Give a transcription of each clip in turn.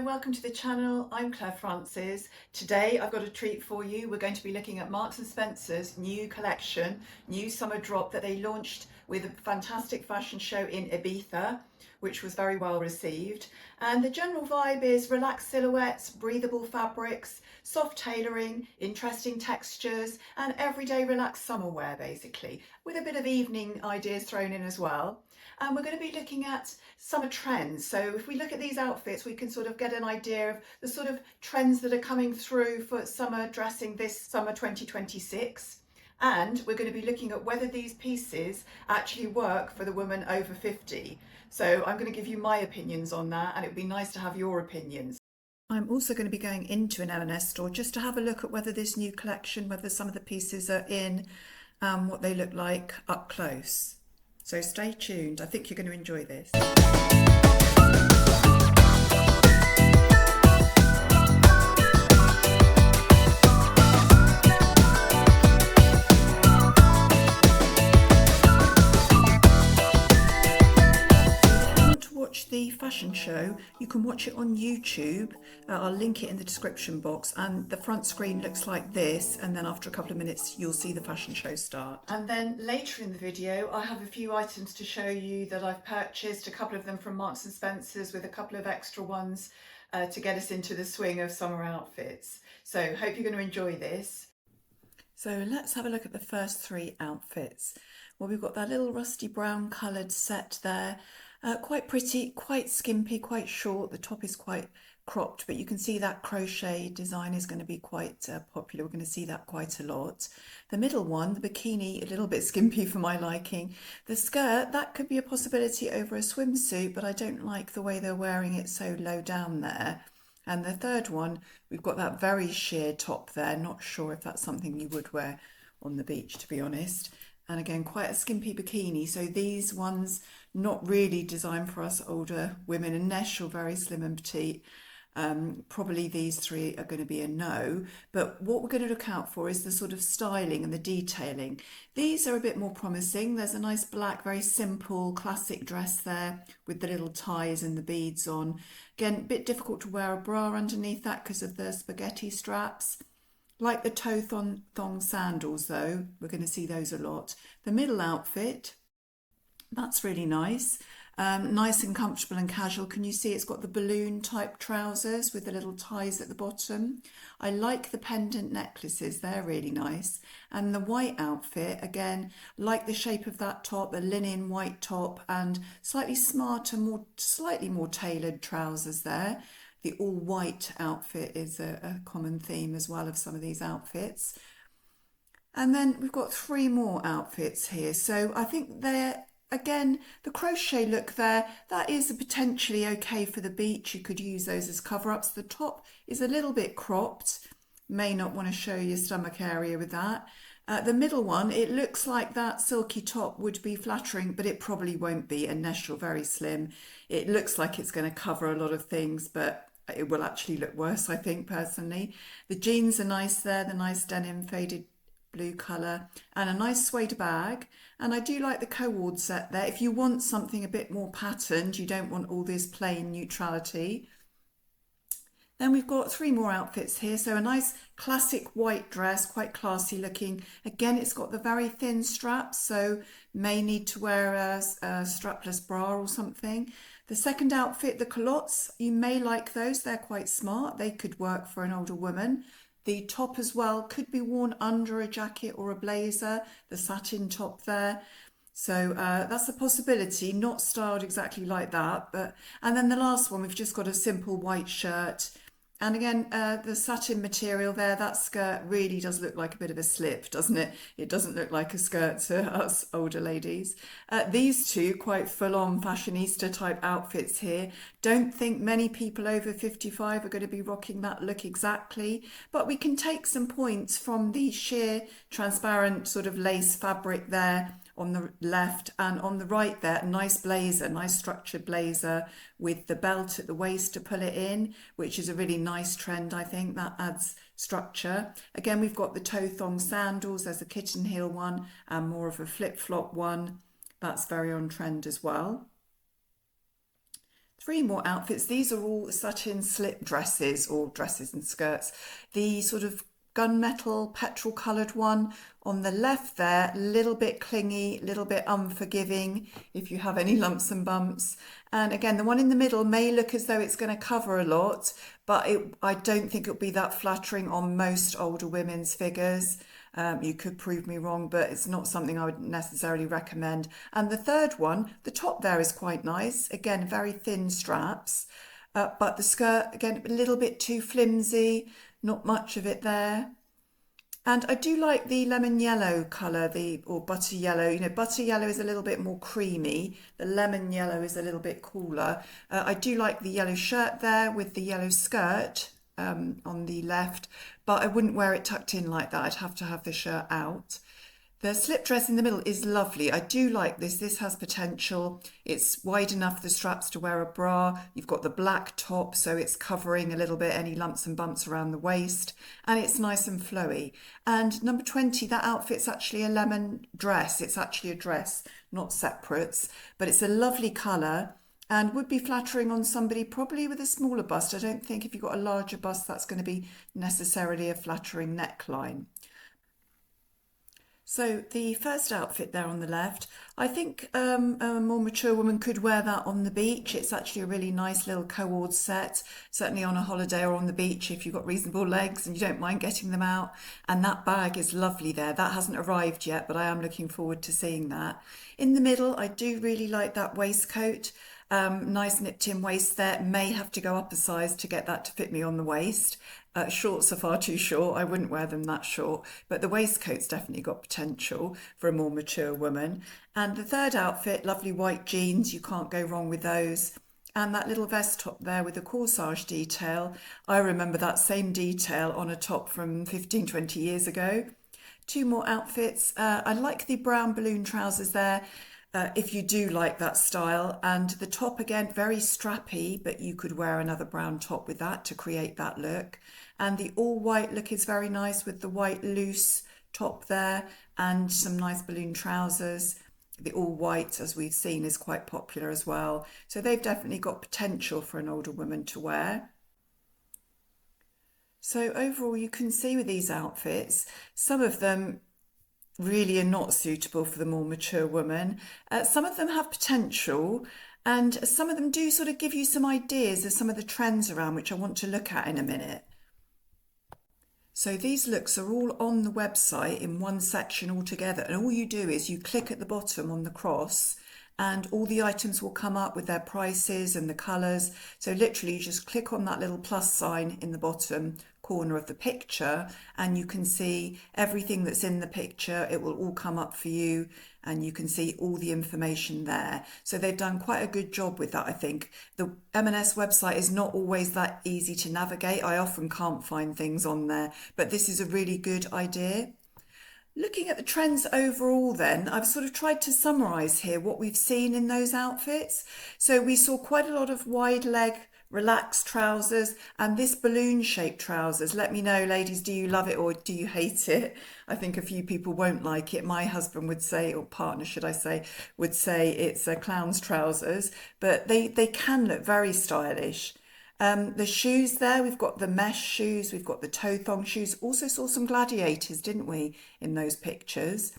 welcome to the channel. I'm Claire Francis. Today I've got a treat for you. We're going to be looking at Marks & Spencer's new collection, new summer drop that they launched with a fantastic fashion show in Ibiza, which was very well received. And the general vibe is relaxed silhouettes, breathable fabrics, soft tailoring, interesting textures, and everyday relaxed summer wear basically, with a bit of evening ideas thrown in as well. And we're going to be looking at summer trends. So if we look at these outfits, we can sort of get an idea of the sort of trends that are coming through for summer dressing this summer 2026. And we're going to be looking at whether these pieces actually work for the woman over 50. So I'm going to give you my opinions on that, and it would be nice to have your opinions. I'm also going to be going into an M&S store just to have a look at whether this new collection, whether some of the pieces are in, what they look like up close. So stay tuned. I think you're going to enjoy this. The fashion show, you can watch it on YouTube. I'll link it in the description box, and the front screen looks like this, and then after a couple of minutes you'll see the fashion show start. And then later in the video I have a few items to show you that I've purchased, a couple of them from Marks & Spencer's with a couple of extra ones to get us into the swing of summer outfits. So hope you're going to enjoy this. So let's have a look at the first three outfits. Well, we've got that little rusty brown coloured set there. Quite pretty, quite skimpy, quite short. The top is quite cropped, but you can see that crochet design is going to be quite popular. We're going to see that quite a lot. The middle one, the bikini, a little bit skimpy for my liking. The skirt, that could be a possibility over a swimsuit, but I don't like the way they're wearing it so low down there. And the third one, we've got that very sheer top there. Not sure if that's something you would wear on the beach, to be honest. And again, quite a skimpy bikini. So these ones, not really designed for us older women. M&SHaul, very slim and petite. Probably these three are going to be a no. But what we're going to look out for is the sort of styling and the detailing. These are a bit more promising. There's a nice black, very simple, classic dress there with the little ties and the beads on. Again, a bit difficult to wear a bra underneath that because of the spaghetti straps. Like the toe thong sandals though, we're going to see those a lot. The middle outfit, that's really nice. Nice and comfortable and casual. Can you see it's got the balloon type trousers with the little ties at the bottom? I like the pendant necklaces, they're really nice. And the white outfit, again, like the shape of that top, a linen white top and slightly smarter, slightly more tailored trousers there. The all-white outfit is a common theme as well of some of these outfits. And then we've got three more outfits here. So I think they're, again, the crochet look there, that is potentially okay for the beach. You could use those as cover-ups. The top is a little bit cropped. May not want to show your stomach area with that. The middle one, it looks like that silky top would be flattering, but it probably won't be. M&SHaul, very slim. It looks like it's going to cover a lot of things, but it will actually look worse, I think, personally. The jeans are nice there, the nice denim faded blue colour, and a nice suede bag. And I do like the cord set there. If you want something a bit more patterned, you don't want all this plain neutrality. Then we've got three more outfits here. So a nice classic white dress, quite classy looking. Again, it's got the very thin straps, so may need to wear a strapless bra or something. The second outfit, the culottes, you may like those. They're quite smart. They could work for an older woman. The top as well could be worn under a jacket or a blazer, the satin top there. So that's a possibility, not styled exactly like that. And then the last one, we've just got a simple white shirt. And again, the satin material there, that skirt really does look like a bit of a slip, doesn't it? It doesn't look like a skirt to us older ladies. These two quite full-on fashionista type outfits here. Don't think many people over 55 are going to be rocking that look exactly, but we can take some points from the sheer transparent sort of lace fabric there on the left, and on the right there, a nice blazer, nice structured blazer with the belt at the waist to pull it in, which is a really nice trend. I think that adds structure. Again, we've got the toe thong sandals. There's a kitten heel one and more of a flip-flop one. That's very on trend as well. Three more outfits. These are all satin slip dresses or dresses and skirts. The sort of gunmetal petrol coloured one on the left there, a little bit clingy, a little bit unforgiving if you have any lumps and bumps. And again, the one in the middle may look as though it's going to cover a lot, but I don't think it'll be that flattering on most older women's figures. You could prove me wrong, but it's not something I would necessarily recommend. And the third one, the top there is quite nice. Again, very thin straps, but the skirt, again, a little bit too flimsy, not much of it there. And I do like the lemon yellow colour, or butter yellow. You know, butter yellow is a little bit more creamy. The lemon yellow is a little bit cooler. I do like the yellow shirt there with the yellow skirt on the left, but I wouldn't wear it tucked in like that. I'd have to have the shirt out. The slip dress in the middle is lovely. I do like this. This has potential. It's wide enough for the straps to wear a bra. You've got the black top, so it's covering a little bit any lumps and bumps around the waist. And it's nice and flowy. And number 20, that outfit's actually a lemon dress. It's actually a dress, not separates. But it's a lovely colour and would be flattering on somebody probably with a smaller bust. I don't think if you've got a larger bust, that's going to be necessarily a flattering neckline. So the first outfit there on the left, I think a more mature woman could wear that on the beach. It's actually a really nice little co-ord set, certainly on a holiday or on the beach if you've got reasonable legs and you don't mind getting them out. And that bag is lovely there. That hasn't arrived yet, but I am looking forward to seeing that. In the middle, I do really like that waistcoat. Nice nipped in waist there. May have to go up a size to get that to fit me on the waist. Shorts are far too short. I wouldn't wear them that short, but the waistcoat's definitely got potential for a more mature woman. And the third outfit, lovely white jeans. You can't go wrong with those. And that little vest top there with the corsage detail. I remember that same detail on a top from 15, 20 years ago. Two more outfits. I like the brown balloon trousers there. If you do like that style, and the top again very strappy, but you could wear another brown top with that to create that look. And the all white look is very nice with the white loose top there and some nice balloon trousers. The all white, as we've seen, is quite popular as well, so they've definitely got potential for an older woman to wear. So overall, you can see with these outfits, some of them really are not suitable for the more mature woman. Some of them have potential, and some of them do sort of give you some ideas of some of the trends around, which I want to look at in a minute. So these looks are all on the website in one section altogether, and all you do is you click at the bottom on the cross and all the items will come up with their prices and the colours. So literally you just click on that little plus sign in the bottom corner of the picture and you can see everything that's in the picture. It will all come up for you and you can see all the information there. So they've done quite a good job with that, I think. The M&S website is not always that easy to navigate. I often can't find things on there, but this is a really good idea. Looking at the trends overall then, I've sort of tried to summarise here what we've seen in those outfits. So we saw quite a lot of wide leg relaxed trousers and this balloon shaped trousers. Let me know, ladies, do you love it or do you hate it? I think a few people won't like it. My husband would say, or partner should I say, would say it's a clown's trousers, but they can look very stylish. The shoes there, we've got the mesh shoes, we've got the toe thong shoes. Also saw some gladiators, didn't we, in those pictures?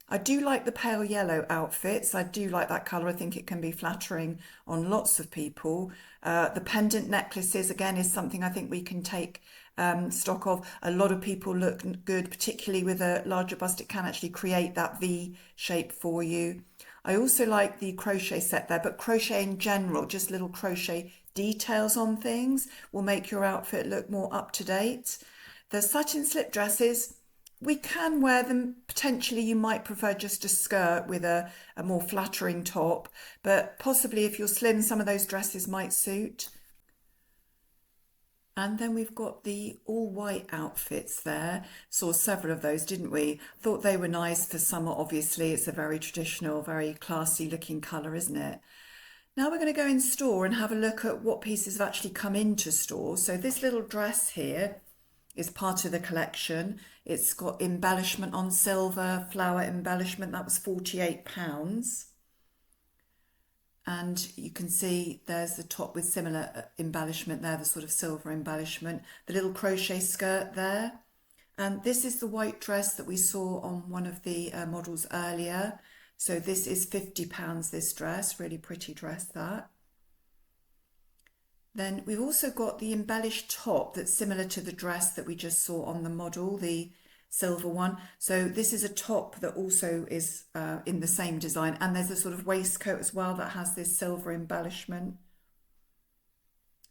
I do like the pale yellow outfits. I do like that colour. I think it can be flattering on lots of people. The pendant necklaces, again, is something I think we can take stock of. A lot of people look good, particularly with a larger bust. It can actually create that V shape for you. I also like the crochet set there, but crochet in general, just little crochet details on things will make your outfit look more up to date. The satin slip dresses, we can wear them. Potentially you might prefer just a skirt with a more flattering top, but possibly if you're slim, some of those dresses might suit. And then we've got the all white outfits there. Saw several of those, didn't we? Thought they were nice for summer, obviously. It's a very traditional, very classy looking colour, isn't it? Now we're going to go in store and have a look at what pieces have actually come into store. So this little dress here is part of the collection. It's got embellishment on silver, flower embellishment. That was £48. And you can see there's the top with similar embellishment there, the sort of silver embellishment, the little crochet skirt there. And this is the white dress that we saw on one of the models earlier. So this is £50, this dress, really pretty dress that. Then we've also got the embellished top that's similar to the dress that we just saw on the model, the silver one. So this is a top that also is in the same design, and there's a sort of waistcoat as well that has this silver embellishment.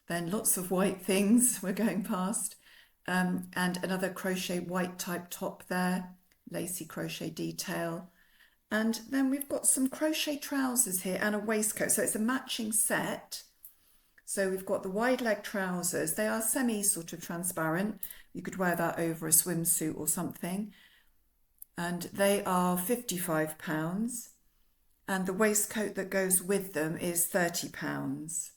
Then lots of white things we're going past, and another crochet white type top there, lacy crochet detail. And then we've got some crochet trousers here and a waistcoat, so it's a matching set. So we've got the wide leg trousers. They are semi sort of transparent. You could wear that over a swimsuit or something. And they are £55. And the waistcoat that goes with them is £30.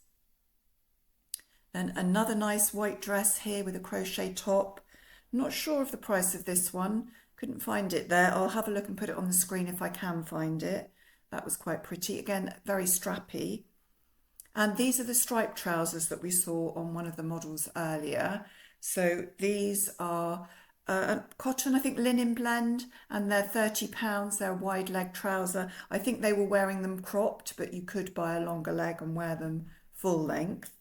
Then another nice white dress here with a crochet top. Not sure of the price of this one. Couldn't find it there. I'll have a look and put it on the screen if I can find it. That was quite pretty. Again, very strappy. And these are the striped trousers that we saw on one of the models earlier. So these are cotton, I think linen blend, and they're £30. They're a wide leg trouser. I think they were wearing them cropped, but you could buy a longer leg and wear them full length.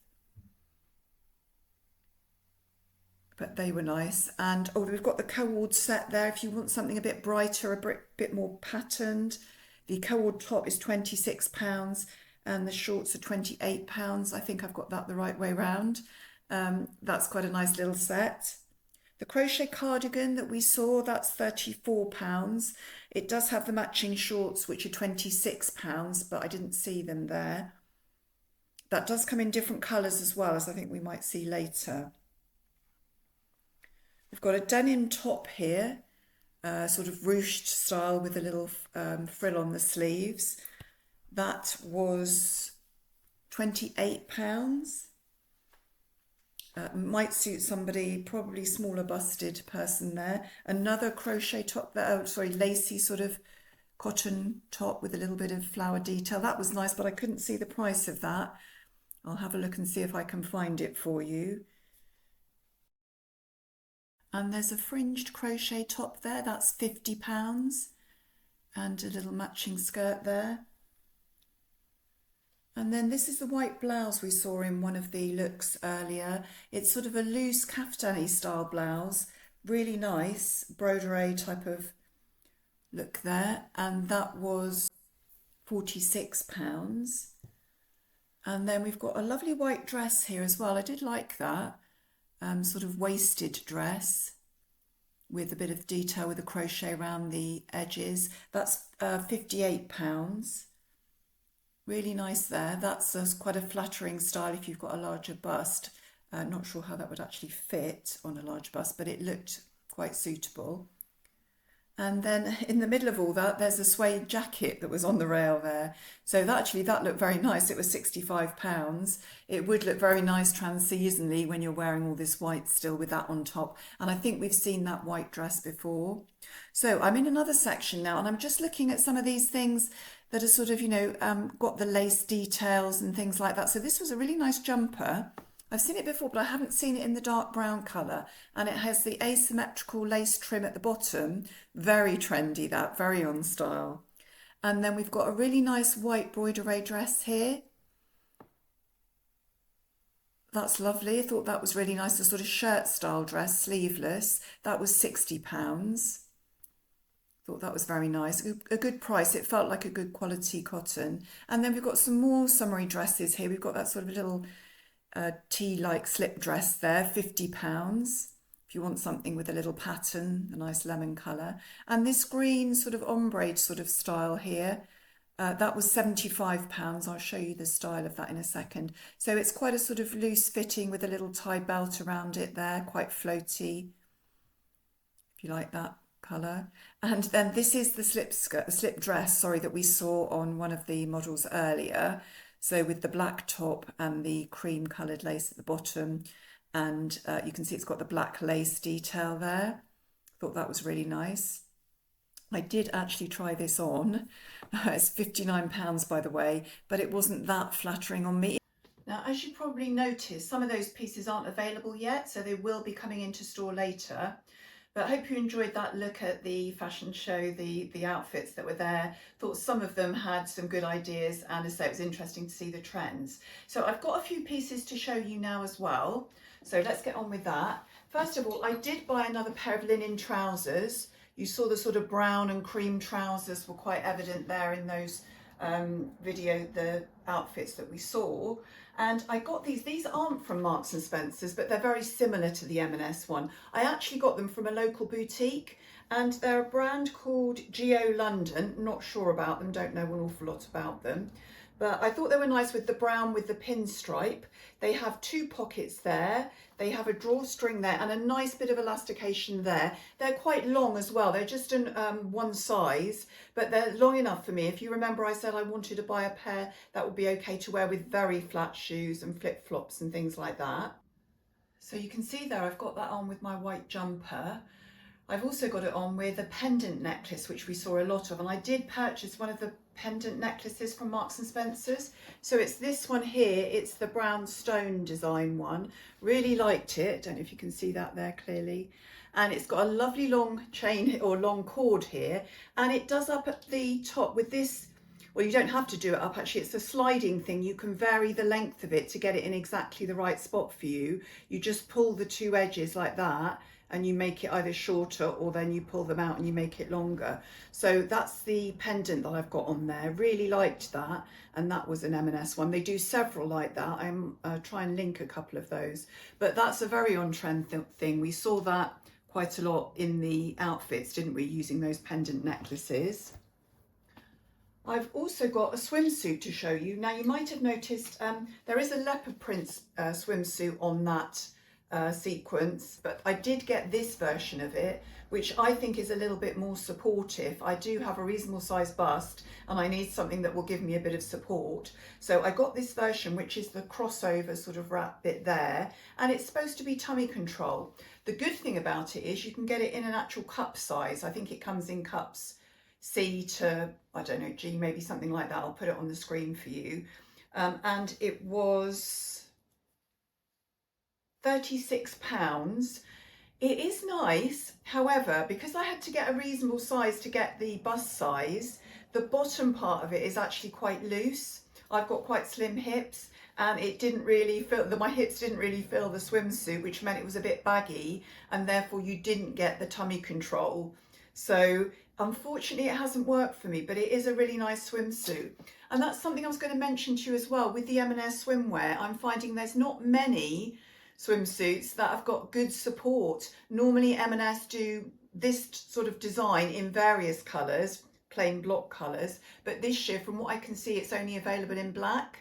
But they were nice. And oh, we've got the co-ord set there if you want something a bit brighter, a bit more patterned. The co-ord top is £26. And the shorts are £28. I think I've got that the right way round. That's quite a nice little set. The crochet cardigan that we saw, that's £34. It does have the matching shorts, which are £26, but I didn't see them there. That does come in different colours as well, as I think we might see later. We've got a denim top here, sort of ruched style with a little frill on the sleeves. That was £28. Might suit somebody, probably smaller busted person there. Another crochet top there, lacy sort of cotton top with a little bit of flower detail. That was nice, but I couldn't see the price of that. I'll have a look and see if I can find it for you. And there's a fringed crochet top there, that's £50. And a little matching skirt there. And then this is the white blouse we saw in one of the looks earlier. It's sort of a loose kaftani style blouse, really nice, broderie type of look there. And that was £46. And then we've got a lovely white dress here as well. I did like that, sort of waisted dress with a bit of detail with a crochet around the edges. That's £58. Really nice there. That's quite a flattering style if you've got a larger bust. Not sure how that would actually fit on a large bust, but it looked quite suitable. And then in the middle of all that, there's a suede jacket that was on the rail there. So that looked very nice. It was £65. It would look very nice trans-seasonally when you're wearing all this white still with that on top. And I think we've seen that white dress before. So I'm in another section now, and I'm just looking at some of these things that are sort of, got the lace details and things like that. So this was a really nice jumper. I've seen it before, but I haven't seen it in the dark brown colour. And it has the asymmetrical lace trim at the bottom. Very trendy, that, very on style. And then we've got a really nice white broderie dress here. That's lovely. I thought that was really nice. A sort of shirt style dress, sleeveless. That was £60. Thought that was very nice. A good price. It felt like a good quality cotton. And then we've got some more summery dresses here. We've got that sort of little tea-like slip dress there, £50. If you want something with a little pattern, a nice lemon colour. And this green sort of ombre sort of style here, that was £75. I'll show you the style of that in a second. So it's quite a sort of loose fitting with a little tie belt around it there, quite floaty, if you like that colour. And then this is the slip dress, that we saw on one of the models earlier. So with the black top and the cream coloured lace at the bottom, and you can see it's got the black lace detail there. Thought that was really nice. I did actually try this on. It's £59 by the way, but it wasn't that flattering on me. Now, as you probably noticed, some of those pieces aren't available yet, so they will be coming into store later. But I hope you enjoyed that look at the fashion show, the outfits that were there. Thought some of them had some good ideas, and as I say, it was interesting to see the trends. So I've got a few pieces to show you now as well. So let's get on with that. First of all, I did buy another pair of linen trousers. You saw the sort of brown and cream trousers were quite evident there in those the outfits that we saw. And I got these aren't from Marks and Spencer's, but they're very similar to the M&S one. I actually got them from a local boutique, and they're a brand called Geo London. Not sure about them, don't know an awful lot about them. But I thought they were nice with the brown with the pinstripe. They have two pockets there. They have a drawstring there and a nice bit of elastication there. They're quite long as well. They're just in one size, but they're long enough for me. If you remember, I said I wanted to buy a pair that would be okay to wear with very flat shoes and flip-flops and things like that. So you can see there, I've got that on with my white jumper. I've also got it on with a pendant necklace, which we saw a lot of, and I did purchase one of the pendant necklaces from Marks and Spencer's. So it's this one here, it's the brown stone design one. Really liked it, don't know if you can see that there clearly. And it's got a lovely long chain or long cord here, and it does up at the top with this. Well, you don't have to do it up, actually, it's a sliding thing. You can vary the length of it to get it in exactly the right spot for you. You just pull the two edges like that, and you make it either shorter, or then you pull them out and you make it longer. So that's the pendant that I've got on there. Really liked that, and that was an M&S one. They do several like that. I'm try and link a couple of those, but that's a very on-trend thing. We saw that quite a lot in the outfits, didn't we, using those pendant necklaces. I've also got a swimsuit to show you. Now, you might have noticed there is a leopard print swimsuit on that sequence, but I did get this version of it, which I think is a little bit more supportive. I do have a reasonable size bust, and I need something that will give me a bit of support. So I got this version, which is the crossover sort of wrap bit there, and it's supposed to be tummy control. The good thing about it is you can get it in an actual cup size. I think it comes in cups C to, I don't know, G, maybe something like that. I'll put it on the screen for you. And it was £36. It is nice, however, because I had to get a reasonable size to get the bust size, the bottom part of it is actually quite loose. I've got quite slim hips, and it didn't really feel, my hips didn't really fill the swimsuit, which meant it was a bit baggy, and therefore you didn't get the tummy control. So unfortunately it hasn't worked for me, but it is a really nice swimsuit. And that's something I was going to mention to you as well. With the M&S swimwear, I'm finding there's not many swimsuits that have got good support. Normally M&S do this sort of design in various colours, plain block colours, but this year, from what I can see, it's only available in black.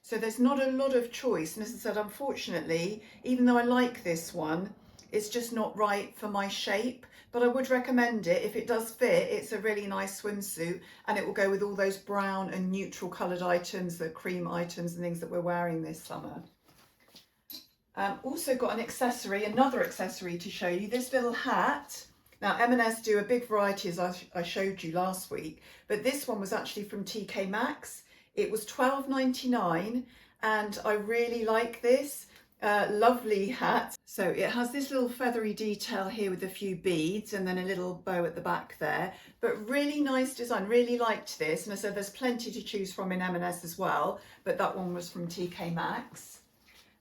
So there's not a lot of choice, and as I said, unfortunately, even though I like this one, it's just not right for my shape. But I would recommend it if it does fit. It's a really nice swimsuit, and it will go with all those brown and neutral coloured items, the cream items and things that we're wearing this summer. Also got an accessory, another accessory to show you, this little hat. Now, M&S do a big variety, as I showed you last week, but this one was actually from TK Maxx. It was £12.99, and I really like this. Lovely hat. So it has this little feathery detail here with a few beads and then a little bow at the back there, but really nice design. Really liked this, and I said there's plenty to choose from in M&S as well, but that one was from TK Maxx.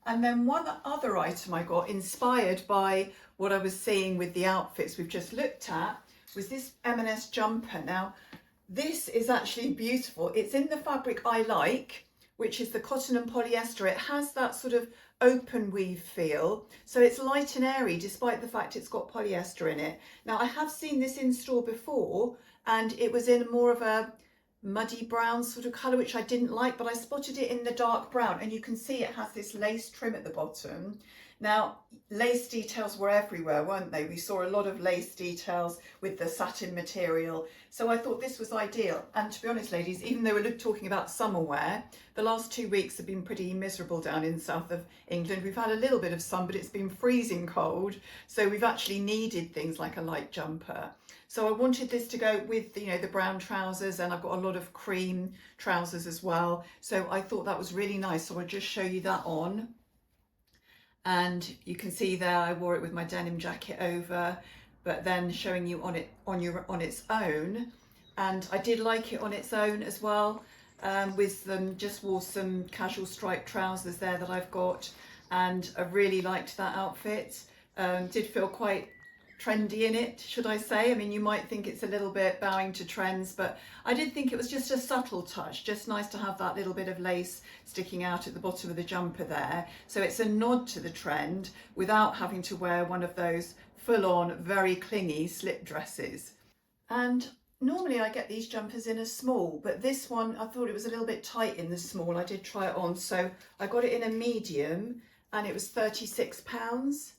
And then one other item I got, inspired by what I was seeing with the outfits we've just looked at, was this M&S jumper. Now, this is actually beautiful. It's in the fabric I like, which is the cotton and polyester. It has that sort of open weave feel, so it's light and airy despite the fact it's got polyester in it. Now, I have seen this in store before, and it was in more of a muddy brown sort of colour, which I didn't like, but I spotted it in the dark brown, and you can see it has this lace trim at the bottom. Now, lace details were everywhere, weren't they? We saw a lot of lace details with the satin material. So I thought this was ideal. And to be honest, ladies, even though we're talking about summer wear, the last 2 weeks have been pretty miserable down in the south of England. We've had a little bit of sun, but it's been freezing cold. So we've actually needed things like a light jumper. So I wanted this to go with, you know, the brown trousers, and I've got a lot of cream trousers as well. So I thought that was really nice. So I'll just show you that on. And you can see there I wore it with my denim jacket over, but then showing you on its own. And I did like it on its own as well, with them. Just wore some casual striped trousers there that I've got, and I really liked that outfit. Did feel quite trendy in it, should I say. I mean, you might think it's a little bit bowing to trends, but I did think it was just a subtle touch, just nice to have that little bit of lace sticking out at the bottom of the jumper there. So it's a nod to the trend without having to wear one of those full-on, very clingy slip dresses. And normally I get these jumpers in a small, but this one, I thought it was a little bit tight in the small. I did try it on, so I got it in a medium, and it was £36.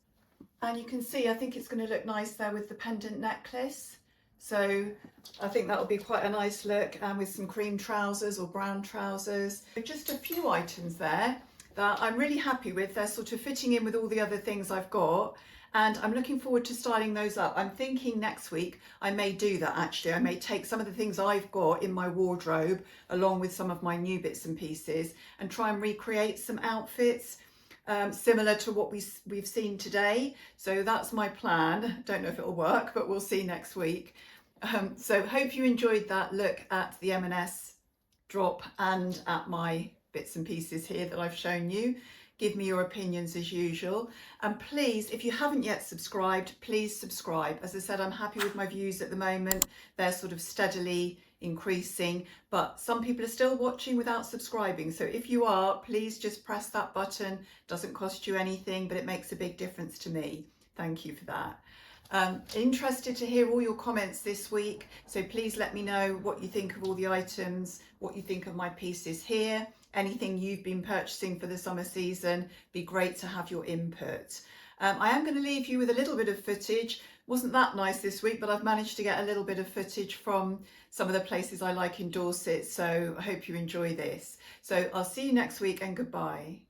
And you can see, I think it's going to look nice there with the pendant necklace. So I think that'll be quite a nice look, and with some cream trousers or brown trousers. Just a few items there that I'm really happy with. They're sort of fitting in with all the other things I've got, and I'm looking forward to styling those up. I'm thinking next week I may do that actually. I may take some of the things I've got in my wardrobe along with some of my new bits and pieces and try and recreate some outfits similar to what we've seen today. So that's my plan. Don't know if it'll work, but we'll see next week. So hope you enjoyed that look at the M&S drop and at my bits and pieces here that I've shown you. Give me your opinions as usual. And please, if you haven't yet subscribed, please subscribe. As I said, I'm happy with my views at the moment. They're sort of steadily increasing, but some people are still watching without subscribing. So if you are, please just press that button. Doesn't cost you anything, but it makes a big difference to me. Thank you for that. Interested to hear all your comments this week, so please let me know what you think of all the items, what you think of my pieces here, anything you've been purchasing for the summer season. Be great to have your input. I am going to leave you with a little bit of footage. Wasn't that nice this week, but I've managed to get a little bit of footage from some of the places I like in Dorset, so I hope you enjoy this. So I'll see you next week, and goodbye.